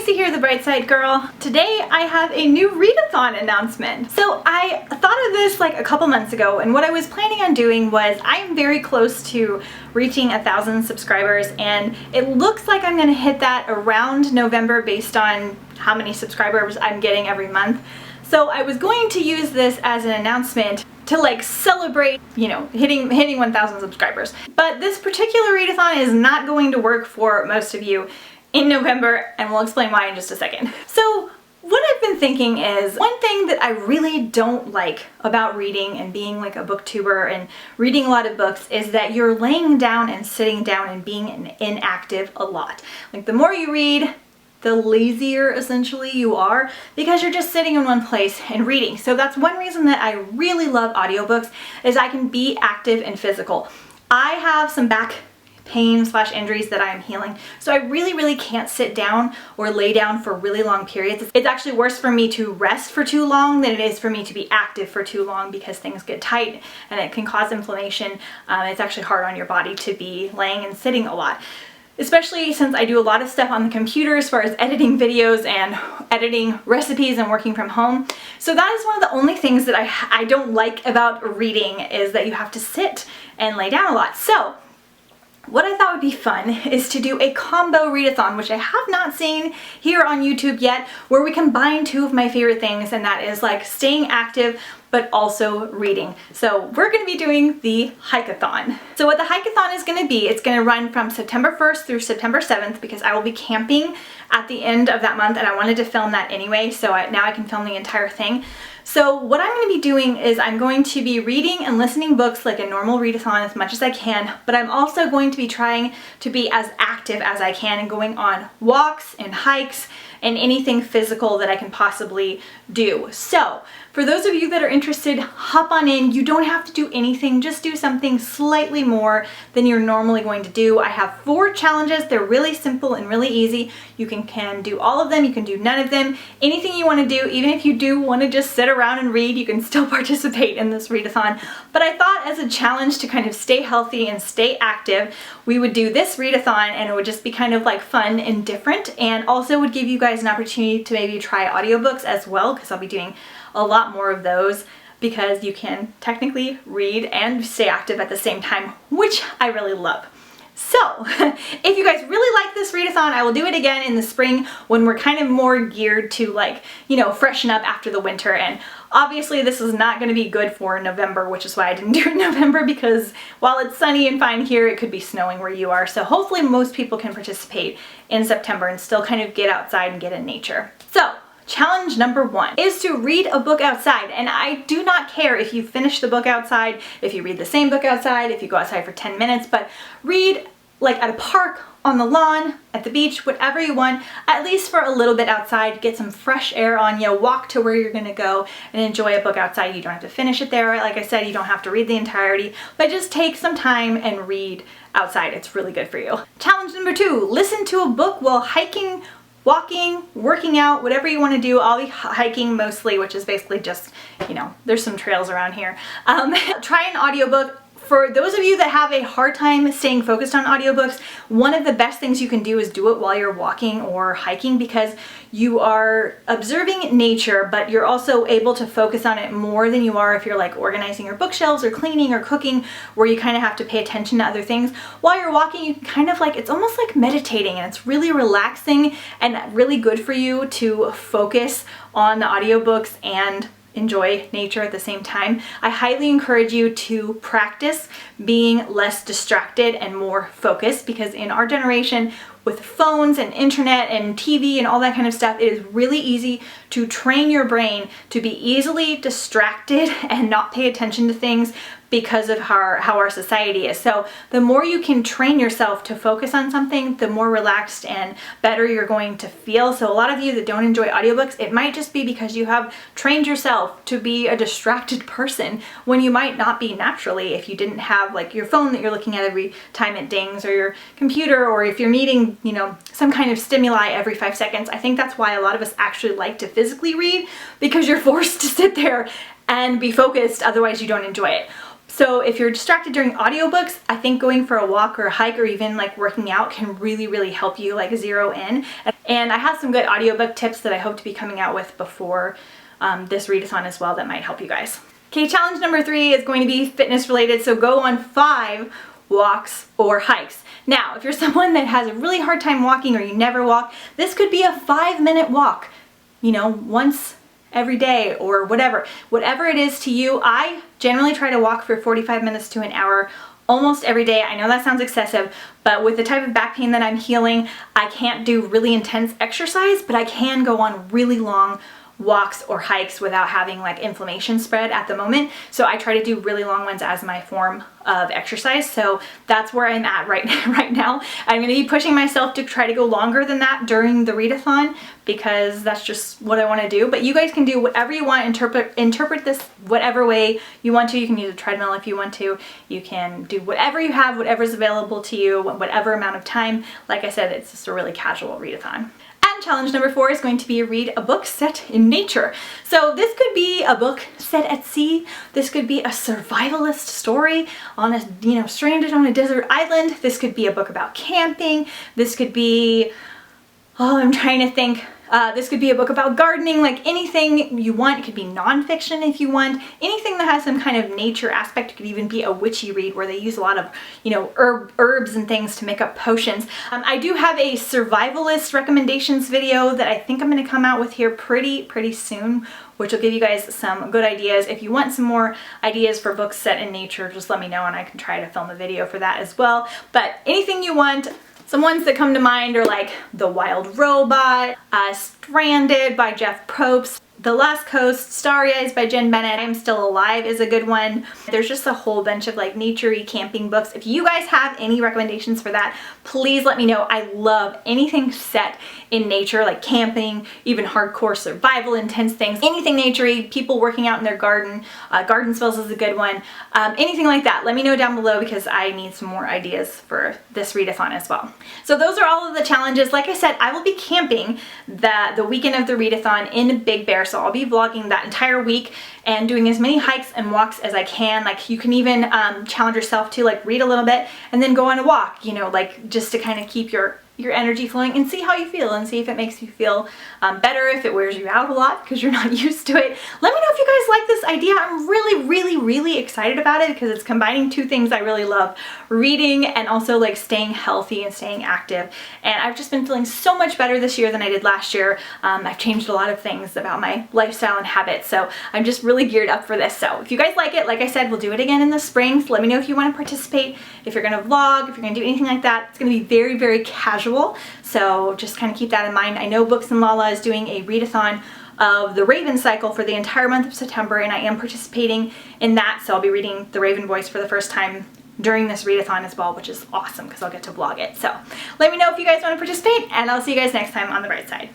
Lucy here, the Bright Side Girl. Today I have a new readathon announcement. So I thought of this like a couple months ago, and what I was planning on doing was I am very close to reaching 1,000 subscribers, and it looks like I'm gonna hit that around November based on how many subscribers I'm getting every month. So I was going to use this as an announcement to like celebrate, you know, hitting 1,000 subscribers. But this particular readathon is not going to work for most of you in November, and we'll explain why in just a second. So what I've been thinking is, one thing that I really don't like about reading and being like a booktuber and reading a lot of books is that you're laying down and sitting down and being inactive a lot. Like the more you read, the lazier essentially you are, because you're just sitting in one place and reading. So that's one reason that I really love audiobooks, is I can be active and physical. I have some back pain / injuries that I am healing, so I really can't sit down or lay down for really long periods. It's actually worse for me to rest for too long than it is for me to be active for too long, because things get tight and it can cause inflammation. It's actually hard on your body to be laying and sitting a lot, especially since I do a lot of stuff on the computer as far as editing videos and editing recipes and working from home. So that is one of the only things that I don't like about reading, is that you have to sit and lay down a lot. So what I thought would be fun is to do a combo readathon, which I have not seen here on YouTube yet, where we combine two of my favorite things, and that is like staying active but also reading. So we're going to be doing the hike-a-thon. So what the hike-a-thon is going to be, it's going to run from September 1st through September 7th, because I will be camping at the end of that month, and I wanted to film that anyway, so now I can film the entire thing. So what I'm going to be doing is I'm going to be reading and listening books like a normal readathon as much as I can, but I'm also going to be trying to be as active as I can and going on walks and hikes and anything physical that I can possibly do. So for those of you that are interested, hop on in. You don't have to do anything, just do something slightly more than you're normally going to do. I have 4 challenges. They're really simple and really easy. You can do all of them, you can do none of them. Anything you want to do, even if you do want to just sit around and read, you can still participate in this readathon. But I thought as a challenge to kind of stay healthy and stay active, we would do this readathon, and it would just be kind of like fun and different, and also would give you guys an opportunity to maybe try audiobooks as well, because I'll be doing a lot more of those, because you can technically read and stay active at the same time, which I really love. So if you guys really like this readathon, I will do it again in the spring when we're kind of more geared to, like, you know, freshen up after the winter. And obviously this is not going to be good for November, which is why I didn't do it in November, because while it's sunny and fine here, it could be snowing where you are. So hopefully most people can participate in September and still kind of get outside and get in nature. So challenge number 1 is to read a book outside, and I do not care if you finish the book outside, if you read the same book outside, if you go outside for 10 minutes, but read like at a park, on the lawn, at the beach, whatever you want, at least for a little bit outside. Get some fresh air on you, walk to where you're gonna go and enjoy a book outside. You don't have to finish it there. Like I said, you don't have to read the entirety, but just take some time and read outside. It's really good for you. Challenge number 2, listen to a book while hiking, walking, working out, whatever you want to do. I'll be hiking mostly, which is basically just, you know, there's some trails around here. Try an audiobook. For those of you that have a hard time staying focused on audiobooks, one of the best things you can do is do it while you're walking or hiking, because you are observing nature, but you're also able to focus on it more than you are if you're like organizing your bookshelves or cleaning or cooking, where you kind of have to pay attention to other things. While you're walking, you can kind of like, it's almost like meditating, and it's really relaxing and really good for you to focus on the audiobooks and enjoy nature at the same time. I highly encourage you to practice being less distracted and more focused, because in our generation, with phones and internet and TV and all that kind of stuff, it is really easy to train your brain to be easily distracted and not pay attention to things because of how our society is. So the more you can train yourself to focus on something, the more relaxed and better you're going to feel. So a lot of you that don't enjoy audiobooks, it might just be because you have trained yourself to be a distracted person when you might not be naturally, if you didn't have like your phone that you're looking at every time it dings, or your computer, or if you're needing, you know, some kind of stimuli every 5 seconds. I think that's why a lot of us actually like to physically read, because you're forced to sit there and be focused, otherwise you don't enjoy it. So if you're distracted during audiobooks, I think going for a walk or a hike or even like working out can really help you like zero in. And I have some good audiobook tips that I hope to be coming out with before this readathon as well that might help you guys. Okay, challenge number 3 is going to be fitness related, so go on 5 walks or hikes. Now, if you're someone that has a really hard time walking or you never walk, this could be a 5-minute walk, you know, once every day or whatever it is to you. I generally try to walk for 45 minutes to an hour almost every day. I know that sounds excessive, but with the type of back pain that I'm healing, I can't do really intense exercise, but I can go on really long walks or hikes without having like inflammation spread at the moment. So I try to do really long ones as my form of exercise. So that's where I'm at right now. I'm going to be pushing myself to try to go longer than that during the readathon because that's just what I want to do. But you guys can do whatever you want, interpret this whatever way you want to. You can use a treadmill if you want to. You can do whatever you have, whatever's available to you, whatever amount of time. Like I said, it's just a really casual readathon. And challenge number 4 is going to be read a book set in nature. So this could be a book set at sea. This could be a survivalist story on a, you know, stranded on a desert island. This could be a book about camping. This could be, oh, I'm trying to think. This could be a book about gardening, like anything you want. It could be nonfiction if you want. Anything that has some kind of nature aspect. It could even be a witchy read where they use a lot of, you know, herbs and things to make up potions. I do have a survivalist recommendations video that I think I'm going to come out with here pretty soon, which will give you guys some good ideas. If you want some more ideas for books set in nature, just let me know and I can try to film a video for that as well. But anything you want. Some ones that come to mind are like The Wild Robot, Stranded by Jeff Probst, The Last Coast, Starry Eyes by Jen Bennett, I'm Still Alive is a good one. There's just a whole bunch of like nature-y camping books. If you guys have any recommendations for that, please let me know. I love anything set in nature, like camping, even hardcore survival intense things, anything nature-y, people working out in their garden. Garden Spells is a good one. Anything like that, let me know down below because I need some more ideas for this readathon as well. So those are all of the challenges. Like I said, I will be camping the weekend of the readathon in Big Bear, so I'll be vlogging that entire week and doing as many hikes and walks as I can. Like you can even challenge yourself to like read a little bit and then go on a walk, you know, like just to kind of keep your energy flowing and see how you feel and see if it makes you feel better, if it wears you out a lot because you're not used to it. Let me know if you guys like this idea. I'm really excited about it because it's combining 2 things I really love, reading and also like staying healthy and staying active. And I've just been feeling so much better this year than I did last year. I've changed a lot of things about my lifestyle and habits, so I'm just really geared up for this. So if you guys like it, like I said, we'll do it again in the spring. So let me know if you want to participate, if you're gonna vlog, if you're gonna do anything like that. It's gonna be very casual. So just kind of keep that in mind. I know Books and Lala is doing a readathon of the Raven cycle for the entire month of September, and I am participating in that. So I'll be reading The Raven Voice for the first time during this readathon as well, which is awesome because I'll get to vlog it. So let me know if you guys want to participate, and I'll see you guys next time on The Bright Side.